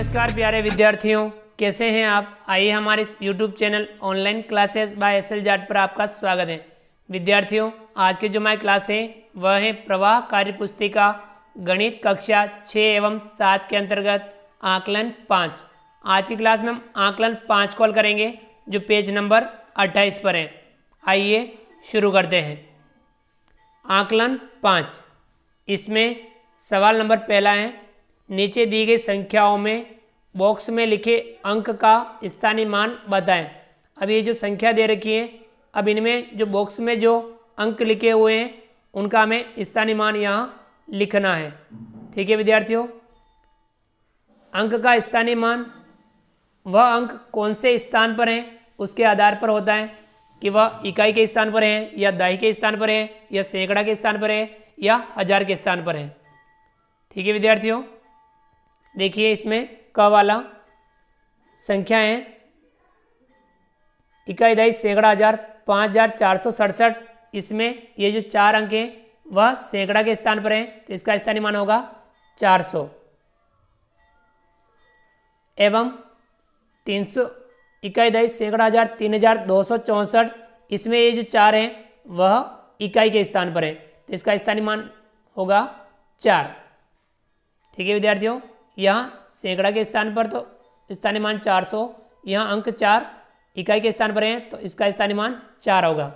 नमस्कार प्यारे विद्यार्थियों, कैसे हैं आप। आइए हमारे इस YouTube channel online classes bye SL. Jat पर आपका स्वागत है। विद्यार्थियों, आज की जो हमारी क्लास है वह है प्रवाह कार्य पुस्तिका गणित कक्षा 6 एवं 7 के अंतर्गत आकलन 5। आज की क्लास में हम आकलन 5 कॉल करेंगे जो पेज नंबर 28 पर है। आइए शुरू करते हैं। आकलन 5, इसमें सवाल नंबर पहला है, नीचे दी गई संख्याओं में बॉक्स में लिखे अंक का स्थानीय मान बताएं। अब ये जो संख्या दे रखी है, अब इनमें जो बॉक्स में जो अंक लिखे हुए हैं उनका हमें स्थानीय मान यहाँ लिखना है। ठीक है विद्यार्थियों, अंक का स्थानीय मान वह अंक कौन से स्थान पर है उसके आधार पर होता है कि वह इकाई के स्थान पर है या दहाई के स्थान पर है या सैकड़ा के स्थान पर है या हजार के स्थान पर है। ठीक है विद्यार्थियों, देखिए इसमें क वाला संख्या है इकाई दहाई सैकड़ा हजार 5467। इसमें ये जो 4 अंक हैं वह सैकड़ा के स्थान पर है तो इसका स्थानीय मान होगा 400। एवं 300 इकाई दहाई सैकड़ा हजार 3264। इसमें ये जो 4 हैं वह इकाई के स्थान पर है तो इसका स्थानीय मान होगा 4। ठीक है विद्यार्थियों, यहाँ सैकड़ा के स्थान पर तो स्थानीय मान 400, यहाँ अंक 4 इकाई के स्थान पर है तो इसका स्थानीय मान 4 होगा।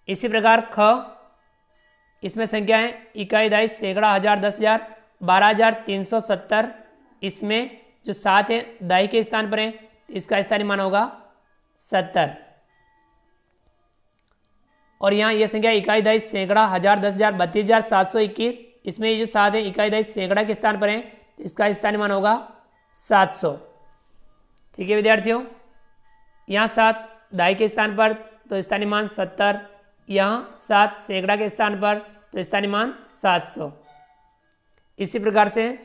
इसी प्रकार ख, इसमें संख्या है इकाई दहाई सैकड़ा हजार 10,000 12,370। इसमें जो 7 है दहाई के स्थान पर है तो इसका स्थानीय मान होगा 70। और यहाँ यह संख्या इकाई दहाई सैकड़ा हजार 10,000 32,721। इसमें ये जो 7 है इकाई दहाई सैकड़ा के स्थान पर है तो इसका स्थानीय मान होगा 700। ठीक है विद्यार्थियों, यहाँ 7 दहाई के स्थान पर तो स्थानीय मान 70, यहाँ 7 सैकड़ा के स्थान पर तो स्थानीय मान 700। इसी प्रकार से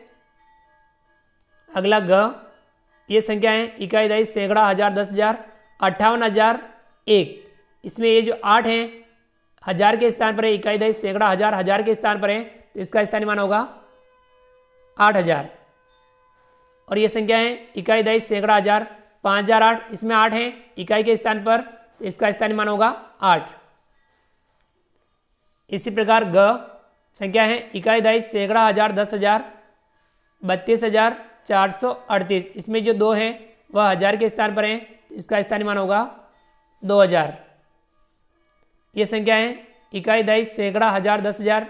अगला ग, ये संख्या है इकाई दहाई सैकड़ा हजार 10,000 58,001। इसमें ये जो 8 हैं हजार के स्थान पर है, इकाई दहाई सैकड़ा हजार हजार के स्थान पर है तो इसका स्थानीय मान होगा 8,000। और ये संख्या है इकाई दहाई सैकड़ा हजार 5,008। इसमें 8 हैं इकाई के स्थान पर तो इसका स्थानीय मान होगा 8। इसी प्रकार ग, संख्या है इकाई दहाई सैकड़ा हजार 10,000 32,438। इसमें जो 2 हैं वह हजार के स्थान पर हैं तो इसका स्थानीय मान होगा 2,000। ये संख्या है इकाई दहाई सैकड़ा हजार 10,000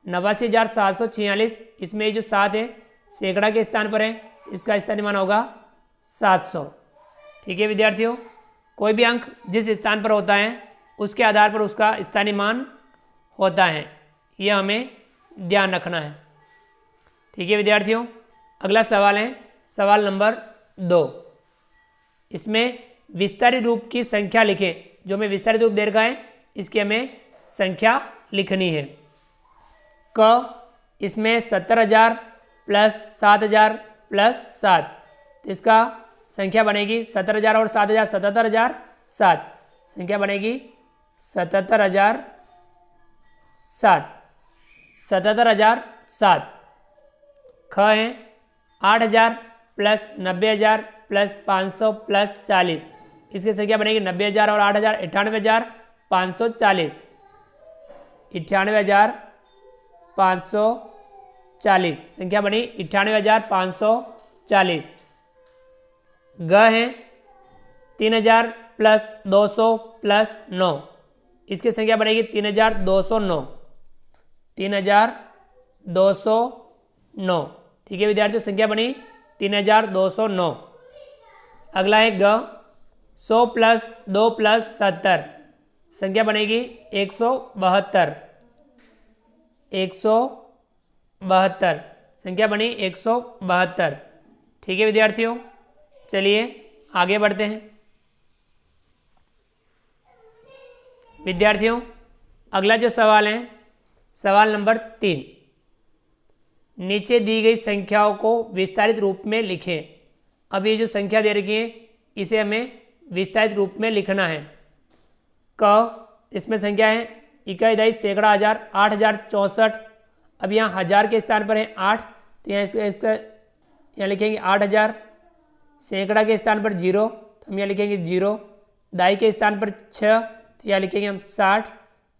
89,746। इसमें जो 7 है सैकड़ा के स्थान पर है तो इसका स्थानीय मान होगा 700। ठीक है विद्यार्थियों, कोई भी अंक जिस स्थान पर होता है उसके आधार पर उसका स्थानीय मान होता है, यह हमें ध्यान रखना है। ठीक है विद्यार्थियों, अगला सवाल है सवाल नंबर 2। इसमें विस्तारित रूप की संख्या लिखें। जो हमें विस्तारित रूप दे रखा है इसकी हमें संख्या लिखनी है। क, इसमें 70,000 प्लस 7,000 प्लस 7 तो इसका संख्या बनेगी 70,000 और 7,000 77,007। संख्या बनेगी 77,007 77,007। ख है 8,000 प्लस 90,000 प्लस 500 प्लस 40। इसकी संख्या बनेगी 90,000 और 8,000 98,540 98,540। संख्या बनी 98,540। ग है 3,000 प्लस 200 प्लस 9। इसकी संख्या बनेगी 3,209 3,209। ठीक है विद्यार्थियों, संख्या बनी 3,209। अगला है ग, 100 प्लस 2 प्लस 70। संख्या बनेगी 172 172। संख्या बनी 172। ठीक है विद्यार्थियों, चलिए आगे बढ़ते हैं। विद्यार्थियों, अगला जो सवाल है सवाल नंबर 3। नीचे दी गई संख्याओं को विस्तारित रूप में लिखें। अब ये जो संख्या दे रखी है इसे हमें विस्तारित रूप में लिखना है। क, इसमें संख्या है इकाई दहाई सैकड़ा हजार 8,064। अब यहाँ हजार के स्थान पर है 8 तो यहाँ इसका यहाँ लिखेंगे 8000, सैकड़ा के स्थान पर 0 तो हम यहाँ लिखेंगे 0, दाई के स्थान पर 6 तो यहाँ लिखेंगे हम 60,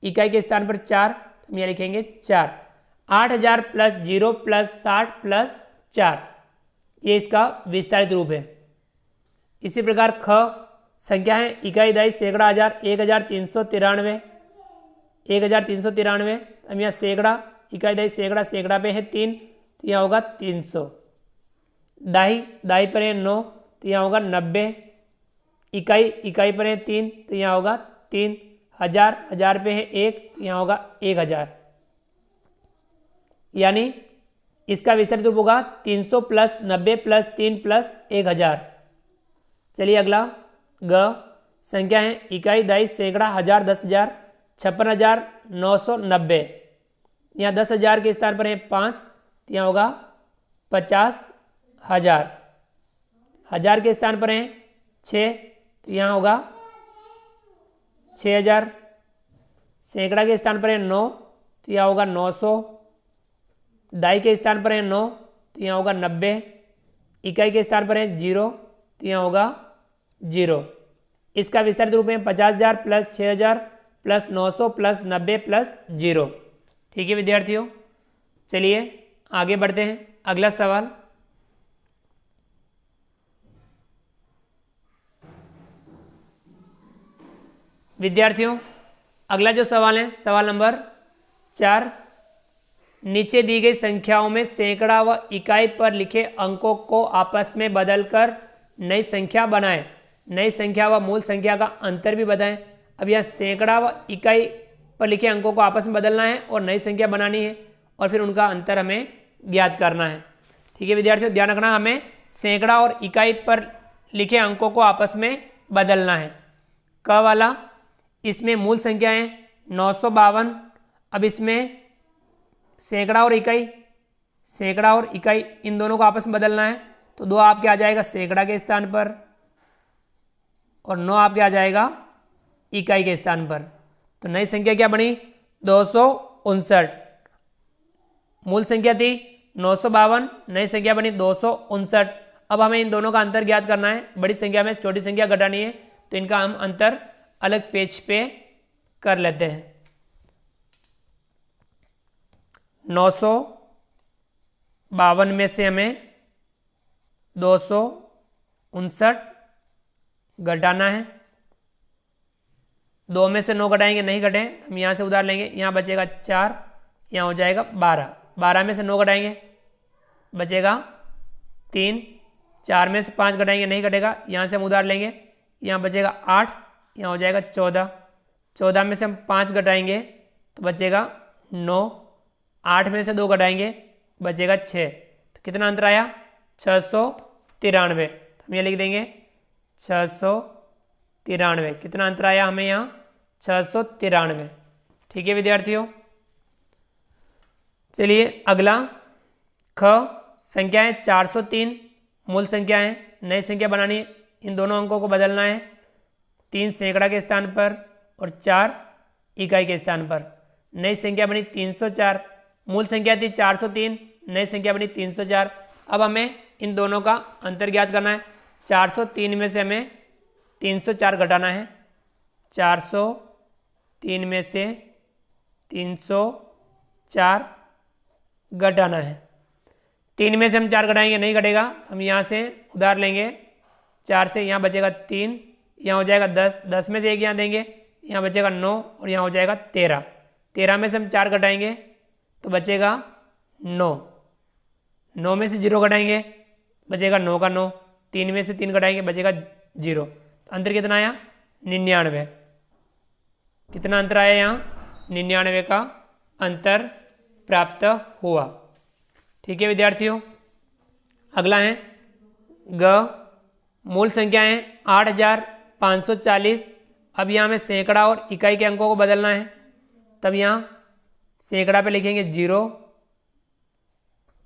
इकाई के स्थान पर 4 तो हम यहाँ लिखेंगे 4। 8000 प्लस 0 प्लस 60 प्लस 4, ये इसका विस्तारित रूप है। इसी प्रकार ख संख्या है इकाई, दाई, सैकड़ा, हजार, 1393, 1393, हम यहाँ सैकड़ा, इकाई, दाई, सैकड़ा, सैकड़ा पे है 3 तो यहाँ होगा 300, दाई, दाई पर है 9 तो यहाँ होगा 90, इकाई, इकाई पर है 3 तो यहाँ होगा 3, हजार, हजार पे है 1 तो यहाँ होगा 1000, यानी इसका विस्तारित रूप होगा 300 प्लस 90 प्लस 3 प्लस 1000। चलिए अगला ग संख्या है इकाई, दाई, सैकड़ा, हजार, 10,000, 56,990, यहाँ 10,000 के स्थान पर है 5 तो यहाँ होगा 50,000, हजार के स्थान पर है 6 तो यहाँ होगा 6,000, सैकड़ा के स्थान पर है 9 तो यहाँ होगा 900, दाई के स्थान पर है 9 तो यहाँ होगा 90, इकाई के स्थान पर है 0 तो यहाँ होगा 0। इसका विस्तारित रूप में 50,000 प्लस 6,000 प्लस 900 प्लस 90 प्लस 0। ठीक है विद्यार्थियों, चलिए आगे बढ़ते हैं। अगला सवाल, विद्यार्थियों अगला जो सवाल है सवाल नंबर 4, नीचे दी गई संख्याओं में सैकड़ा व इकाई पर लिखे अंकों को आपस में बदलकर नई संख्या बनाएं। नई संख्या व मूल संख्या का अंतर भी बताएं। अब यह सैकड़ा व इकाई पर लिखे अंकों को आपस में बदलना है और नई संख्या बनानी है और फिर उनका अंतर हमें ज्ञात करना है। ठीक है विद्यार्थियों, ध्यान रखना, हमें सैकड़ा और इकाई पर लिखे अंकों को आपस में बदलना है। क वाला, इसमें मूल संख्या है 952। अब इसमें सैकड़ा और इकाई, सैकड़ा और इकाई इन दोनों को आपस में बदलना है तो 2 आपके आ जाएगा सैकड़ा के स्थान पर और 9 आपके आ जाएगा इकाई के स्थान पर। तो नई संख्या क्या बनी? 259। मूल संख्या थी 952, नई संख्या बनी 259। अब हमें इन दोनों का अंतर ज्ञात करना है। बड़ी संख्या में छोटी संख्या घटानी है तो इनका हम अंतर अलग पेज पे कर लेते हैं। 952 में से हमें 259 घटाना है। 2 में से 9 घटाएंगे, नहीं घटे हम यहाँ से उधार लेंगे, यहाँ बचेगा 4, यहाँ हो जाएगा 12। 12 में से 9 घटाएंगे, बचेगा 3। 4 में से 5 घटाएंगे, नहीं घटेगा, यहाँ से हम उधार लेंगे, यहाँ बचेगा 8, यहाँ हो जाएगा 14। 14 में से हम 5 घटाएंगे तो बचेगा 9। 8 में से 2 घटाएंगे बचेगा 6। तो कितना अंतर आया? 693। तो हम ये लिख देंगे 693। कितना अंतर आया हमें यहाँ? 693। ठीक है विद्यार्थियों, चलिए अगला ख संख्या है 403। मूल संख्या है, नई संख्या बनानी है, इन दोनों अंकों को बदलना है। 3 सैकड़ा के स्थान पर और 4 इकाई के स्थान पर। नई संख्या बनी 304। मूल संख्या थी 403, नई संख्या बनी 304। अब हमें इन दोनों का अंतर ज्ञात करना है। 403 में से हमें 304 घटाना है। 403 में से 304 घटाना है। 3 में से हम 4 घटाएंगे, नहीं घटेगा, हम यहाँ से उधार लेंगे। 4 से यहाँ बचेगा 3, यहाँ हो जाएगा 10। 10 में से 1 यहाँ देंगे, यहाँ बचेगा 9 और यहाँ हो जाएगा 13। 13 में से हम 4 घटाएंगे तो बचेगा 9। 9 में से 0 घटाएंगे बचेगा 9 का 9। 3 में से 3 घटाएंगे बचेगा 0। अंतर कितना आया? 99। कितना अंतर आया यहाँ? 99 का अंतर प्राप्त हुआ। ठीक है विद्यार्थियों, अगला है ग मूल संख्या है 8540। अब यहाँ में सैकड़ा और इकाई के अंकों को बदलना है। तब यहाँ सैकड़ा पे लिखेंगे 0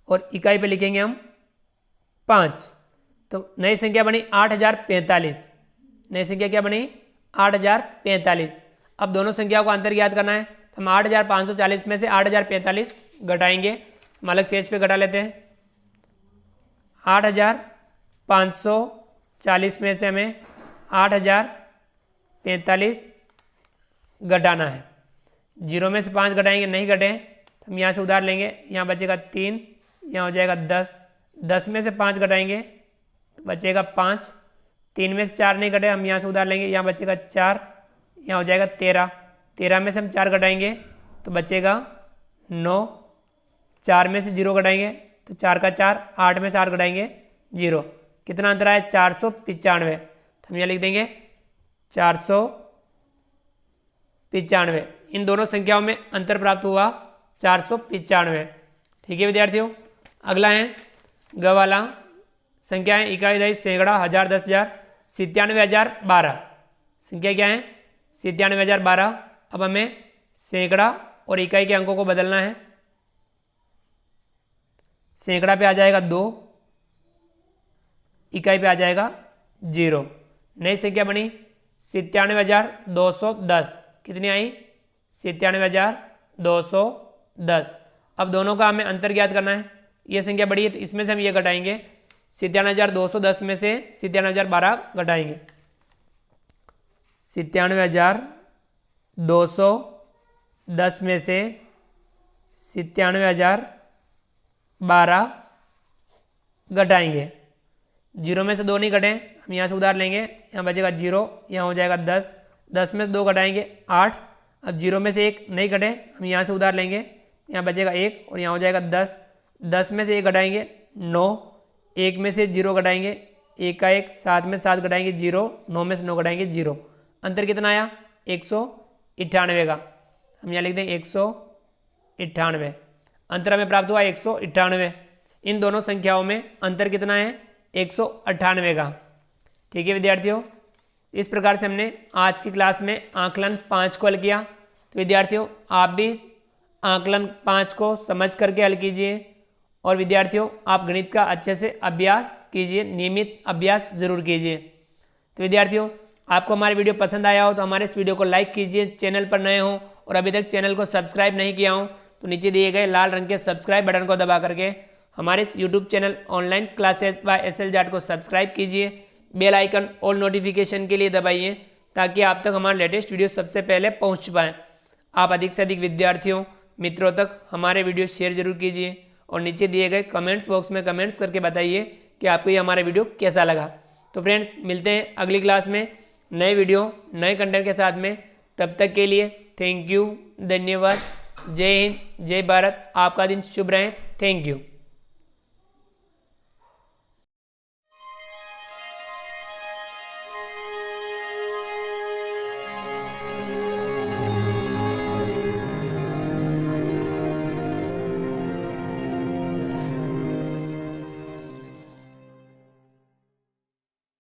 और इकाई पे लिखेंगे हम 5। तो नई संख्या बनी 8045। नई संख्या क्या बनी? 8045। अब दोनों संख्याओं का अंतर ज्ञात करना है तो हम 8540 में से 8045 घटाएंगे। हम अलग पेज पे घटा लेते हैं। 8,540 में से हमें 8,043 घटाना है। 0 में से 5 घटाएंगे, नहीं घटे तो हम यहाँ से उधार लेंगे, यहाँ बचेगा 3, यहाँ हो जाएगा 10। 10 में से 5 घटाएंगे तो बचेगा 5। 3 में से 4 नहीं घटे, हम यहाँ से उधार लेंगे, यहाँ बचेगा 4, यहाँ हो जाएगा 13। 13 में से हम 4 घटाएंगे तो बचेगा 9। 4 में से 0 घटाएंगे तो 4 का 4, 8 में से 8 घटाएंगे 0। कितना अंतर आया? 495। तो हम यहाँ लिख देंगे 495। इन दोनों संख्याओं में अंतर प्राप्त हुआ 495। ठीक है विद्यार्थियों, अगला है ग वाला। संख्याएं इकाई, दही, सैकड़ा, हजार, 10,000, 97,012। संख्या क्या है? 97,012। अब हमें सैकड़ा और इकाई के अंकों को बदलना है। सैकड़ा पे आ जाएगा 2, इकाई पे आ जाएगा 0। नई संख्या बनी 97,210। कितनी आई? 97,210। अब दोनों का हमें अंतर ज्ञात करना है। ये संख्या बड़ी है तो इसमें से हम ये घटाएंगे, 97,210 में से 97,012 घटाएंगे। 97,210 में से 97,012 घटाएंगे। 0 में से 2 नहीं घटे, हम यहाँ से उधार लेंगे, यहाँ बचेगा 0, यहाँ हो जाएगा 10। 10 में से 2 घटाएंगे 8। अब 0 में से 1 नहीं घटे, हम यहाँ से उधार लेंगे, यहाँ बचेगा 1 और यहाँ हो जाएगा 10। 10 में से 1 घटाएंगे 9। 1 में से 0 घटाएंगे, 1 का 1, 7 में 7 घटाएंगे 0, 9 में से 9 घटाएंगे 0। अंतर कितना आया? 198 का। हम यहाँ लिख देंगे 198। अंतर हमें प्राप्त हुआ 198। इन दोनों संख्याओं में अंतर कितना है? 198 का। ठीक है विद्यार्थियों, इस प्रकार से हमने आज की क्लास में आकलन 5 को हल किया। तो विद्यार्थियों आप भी आकलन 5 को समझ करके हल कीजिए और विद्यार्थियों आप गणित का अच्छे से अभ्यास कीजिए, नियमित अभ्यास जरूर कीजिए। तो विद्यार्थियों आपको हमारे वीडियो पसंद आया हो तो हमारे इस वीडियो को लाइक कीजिए। चैनल पर नए हो और अभी तक चैनल को सब्सक्राइब नहीं किया हो तो नीचे दिए गए लाल रंग के सब्सक्राइब बटन को दबा करके हमारे इस YouTube channel online classes bye SL Jat को सब्सक्राइब कीजिए। बेल आइकन ऑल नोटिफिकेशन के लिए दबाइए ताकि आप तक हमारा लेटेस्ट वीडियो सबसे पहले पहुंच पाए। आप अधिक से अधिक विद्यार्थियों मित्रों तक हमारे वीडियो शेयर जरूर कीजिए और नीचे दिए गए कमेंट्स बॉक्स में कमेंट्स करके बताइए कि आपको ये हमारा वीडियो कैसा लगा। तो फ्रेंड्स मिलते हैं अगली क्लास में नए वीडियो नए कंटेंट के साथ में। तब तक के लिए थैंक यू, धन्यवाद। जय हिंद, जय भारत। आपका दिन शुभ रहे। Thank you.